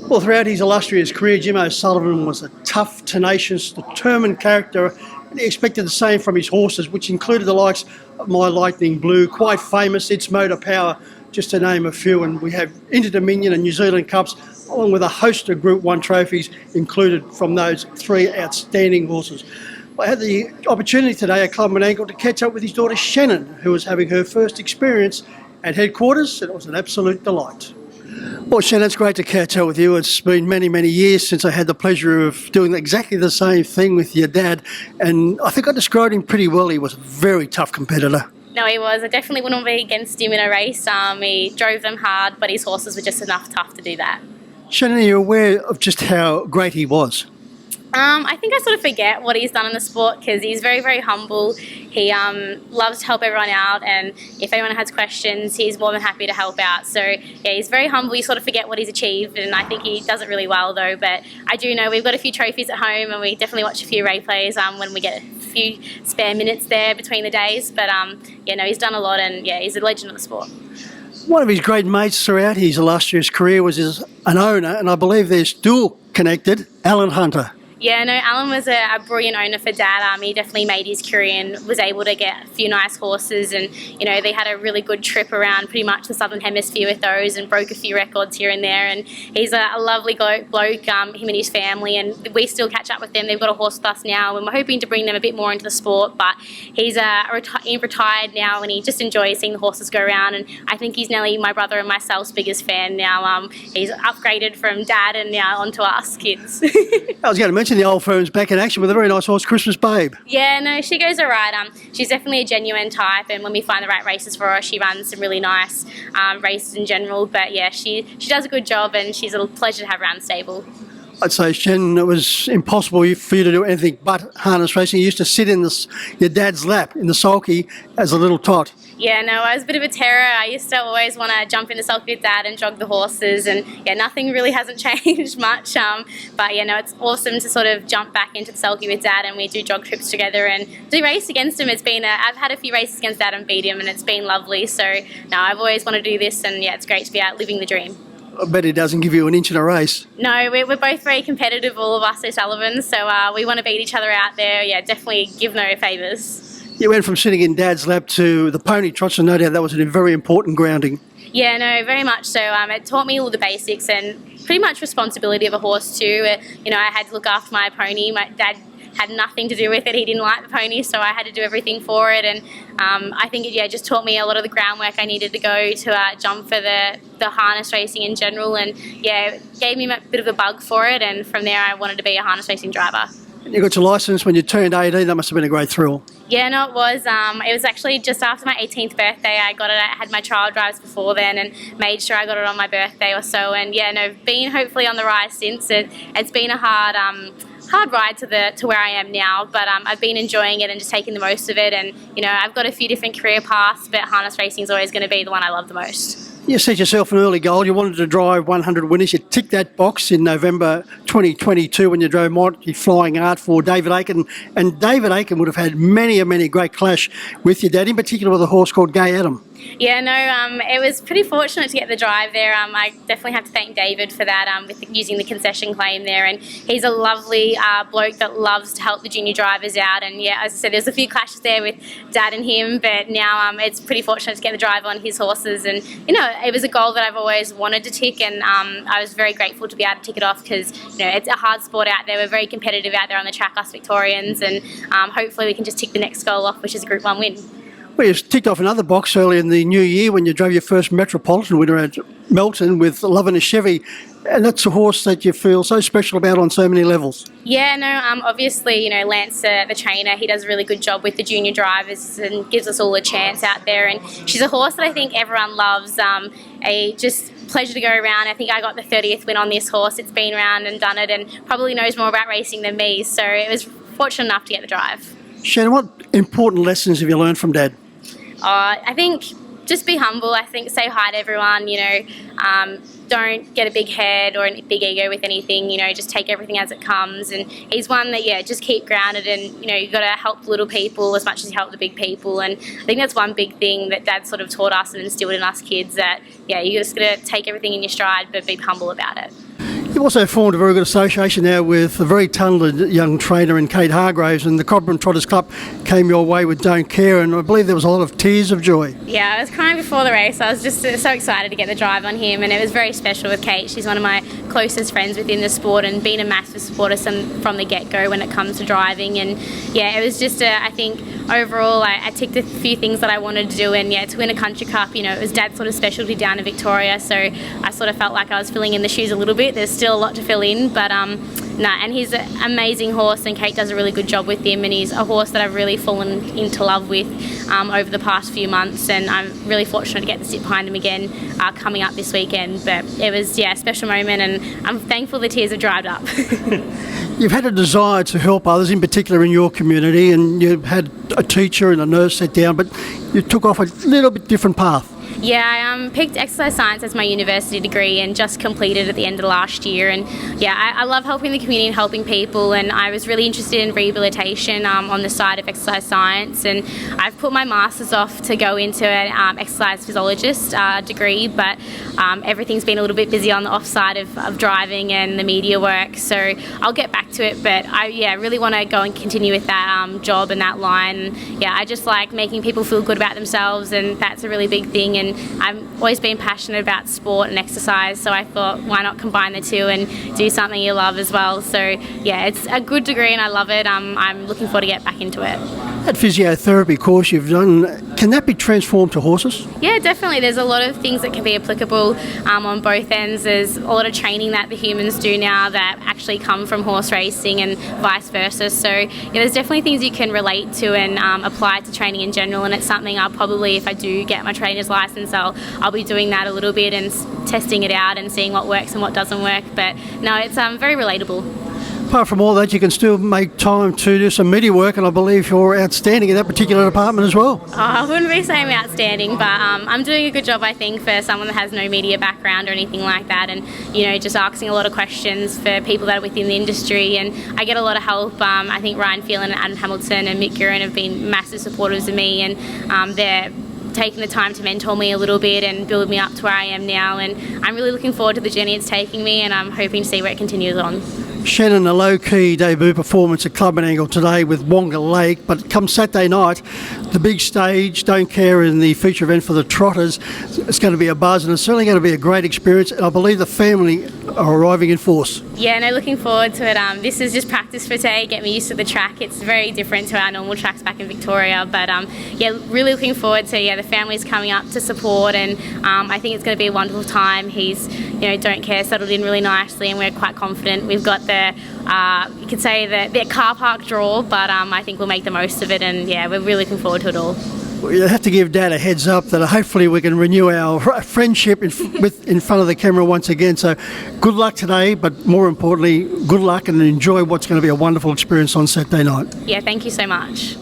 Well, throughout his illustrious career, Jim O'Sullivan was a tough, tenacious, determined character, and he expected the same from his horses, which included the likes of My Lightning Blue, quite famous, Its Motor Power, just to name a few. And we have Inter-Dominion and New Zealand Cups, along with a host of Group 1 trophies included from those three outstanding horses. I had the opportunity today at Club Menangle to catch up with his daughter Shannon, who was having her first experience at headquarters, and it was an absolute delight. Well, Shannon, it's great to catch up with you. It's been many, many years since I had the pleasure of doing exactly the same thing with your dad, and I think I described him pretty well. He was a very tough competitor. No, he was. I definitely wouldn't be against him in a race. He drove them hard, but his horses were just enough tough to do that. Shannon, are you aware of just how great he was? I think I sort of forget what he's done in the sport because he's very, very humble. He loves to help everyone out, and if anyone has questions, he's more than happy to help out. So, yeah, he's very humble. You sort of forget what he's achieved, and I think he does it really well, though. But I do know we've got a few trophies at home, and we definitely watch a few replays when we get a few spare minutes there between the days. But, he's done a lot, and, yeah, he's a legend of the sport. One of his great mates throughout his illustrious career was an owner, and I believe they're still connected, Alan Hunter. Yeah, no, Alan was a brilliant owner for Dad. He definitely made his career and was able to get a few nice horses, and they had a really good trip around pretty much the Southern Hemisphere with those and broke a few records here and there. And he's a lovely bloke, him and his family, and we still catch up with them. They've got a horse with us now, and we're hoping to bring them a bit more into the sport. But he's retired now, and he just enjoys seeing the horses go around. And I think he's nearly my brother and myself's biggest fan now. He's upgraded from Dad and now onto us kids. I was going to mention the old firm's back in action with a very nice horse, Christmas Babe. Yeah, no, she goes all right. She's definitely a genuine type, and when we find the right races for her, she runs some really nice races in general. But yeah, she does a good job, and she's a pleasure to have around the stable. I'd say, Shannon, it was impossible for you to do anything but harness racing. You used to sit in your dad's lap in the sulky as a little tot. Yeah, no, I was a bit of a terror. I used to always want to jump in the sulky with Dad and jog the horses, and yeah, nothing really hasn't changed much. But yeah, no, it's awesome to sort of jump back into the sulky with Dad, and we do jog trips together and do race against him. I've had a few races against Dad and beat him, and it's been lovely. So no, I've always wanted to do this, and yeah, it's great to be out living the dream. I bet he doesn't give you an inch in a race. No, we're both very competitive, all of us O'Sullivans, so we want to beat each other out there. Yeah, definitely give no favours. You went from sitting in Dad's lap to the pony trots, and no doubt that was a very important grounding. Yeah, no, very much so. It taught me all the basics and pretty much responsibility of a horse too. I had to look after my pony. My dad had nothing to do with it. He didn't like the pony, so I had to do everything for it. And I think it just taught me a lot of the groundwork I needed to go to jump for the harness racing in general. And yeah, it gave me a bit of a bug for it. And from there, I wanted to be a harness racing driver. You got your licence when you turned 18. That must have been a great thrill. Yeah, no, it was. It was actually just after my 18th birthday. I got it. I had my trial drives before then and made sure I got it on my birthday or so. And yeah, no, been hopefully on the rise since. It's been a hard ride to where I am now, but I've been enjoying it and just taking the most of it. And I've got a few different career paths, but harness racing is always going to be the one I love the most. You set yourself an early goal. You wanted to drive 100 winners. You ticked that box in November 2022 when you drove Monty Flying Art for David Aiken. And David Aiken would have had many great clash with your dad, in particular with a horse called Gay Adam. Yeah, no, it was pretty fortunate to get the drive there. I definitely have to thank David for that, with using the concession claim there. And he's a lovely bloke that loves to help the junior drivers out. And yeah, as I said, there's a few clashes there with Dad and him, but now it's pretty fortunate to get the drive on his horses. And, it was a goal that I've always wanted to tick, and I was very grateful to be able to tick it off because, it's a hard sport out there. We're very competitive out there on the track, us Victorians, and hopefully we can just tick the next goal off, which is a Group 1 win. Well, you ticked off another box early in the new year when you drove your first Metropolitan winner at Melton with Love and a Chevy, and that's a horse that you feel so special about on so many levels. Yeah, no, obviously, Lance, the trainer, he does a really good job with the junior drivers and gives us all a chance out there, and she's a horse that I think everyone loves. Just pleasure to go around. I think I got the 30th win on this horse. It's been around and done it and probably knows more about racing than me, so it was fortunate enough to get the drive. Shannon, what important lessons have you learned from Dad? I think just be humble. I think say hi to everyone, don't get a big head or a big ego with anything, just take everything as it comes. And he's one that, just keep grounded and, you've got to help little people as much as you help the big people. And I think that's one big thing that Dad sort of taught us and instilled in us kids that, you just got to take everything in your stride but be humble about it. You've also formed a very good association now with a very talented young trainer in Kate Hargraves, and the Cobram Trotters Club came your way with Don't Care, and I believe there was a lot of tears of joy. Yeah, I was crying before the race. I was just so excited to get the drive on him, and it was very special with Kate. She's one of my closest friends within the sport and been a massive supporter from the get-go when it comes to driving. And yeah, it was just I think overall I ticked a few things that I wanted to do, and yeah, to win a country cup, you know, it was Dad's sort of specialty down in Victoria, so I sort of felt like I was filling in the shoes a little bit. There's still a lot to fill in, but and he's an amazing horse, and Kate does a really good job with him, and he's a horse that I've really fallen into love with over the past few months, and I'm really fortunate to get to sit behind him again coming up this weekend. But it was, yeah, a special moment, and I'm thankful the tears have dried up. You've had a desire to help others, in particular in your community, and you've had a teacher and a nurse set down, but you took off a little bit different path. Yeah, I picked exercise science as my university degree and just completed at the end of last year. And yeah, I love helping the community and helping people, and I was really interested in rehabilitation on the side of exercise science, and I've put my master's off to go into an exercise physiologist degree, but everything's been a little bit busy on the offside of driving and the media work, so I'll get back to it. But I really want to go and continue with that job and that line. And yeah, I just like making people feel good about themselves, and that's a really big thing. And I've always been passionate about sport and exercise, so I thought, why not combine the two and do something you love as well. So yeah, it's a good degree and I love it. I'm looking forward to get back into it. That physiotherapy course you've done, can that be transformed to horses? Yeah, definitely. There's a lot of things that can be applicable on both ends. There's a lot of training that the humans do now that actually come from horse racing and vice versa. So yeah, there's definitely things you can relate to and apply to training in general, and it's something I'll probably, if I do get my trainer's license, I'll be doing that a little bit and testing it out and seeing what works and what doesn't work. But no, it's very relatable. Apart from all that, you can still make time to do some media work, and I believe you're outstanding in that particular department as well. Oh, I wouldn't be saying outstanding, but I'm doing a good job, I think, for someone that has no media background or anything like that, and you know, just asking a lot of questions for people that are within the industry, and I get a lot of help. I think Ryan Phelan and Adam Hamilton and Mick Guerin have been massive supporters of me, and they're taking the time to mentor me a little bit and build me up to where I am now, and I'm really looking forward to the journey it's taking me, and I'm hoping to see where it continues on. Shannon, a low-key debut performance at Club and Angle today with Wonga Lake, but come Saturday night, the big stage, Don't Care, in the feature event for the Trotters, it's going to be a buzz, and it's certainly going to be a great experience, and I believe the family are arriving in force. Yeah, no, looking forward to it. This is just practice for today, get me used to the track. It's very different to our normal tracks back in Victoria, but yeah, really looking forward to the family's coming up to support, and I think it's going to be a wonderful time. He's, Don't Care, settled in really nicely, and we're quite confident. We've got you could say the car park draw, but I think we'll make the most of it, and yeah, we're really looking forward to it all. Well, you have to give Dad a heads up that hopefully we can renew our friendship in front of the camera once again. So good luck today, but more importantly, good luck and enjoy what's going to be a wonderful experience on Saturday night. Yeah, thank you so much.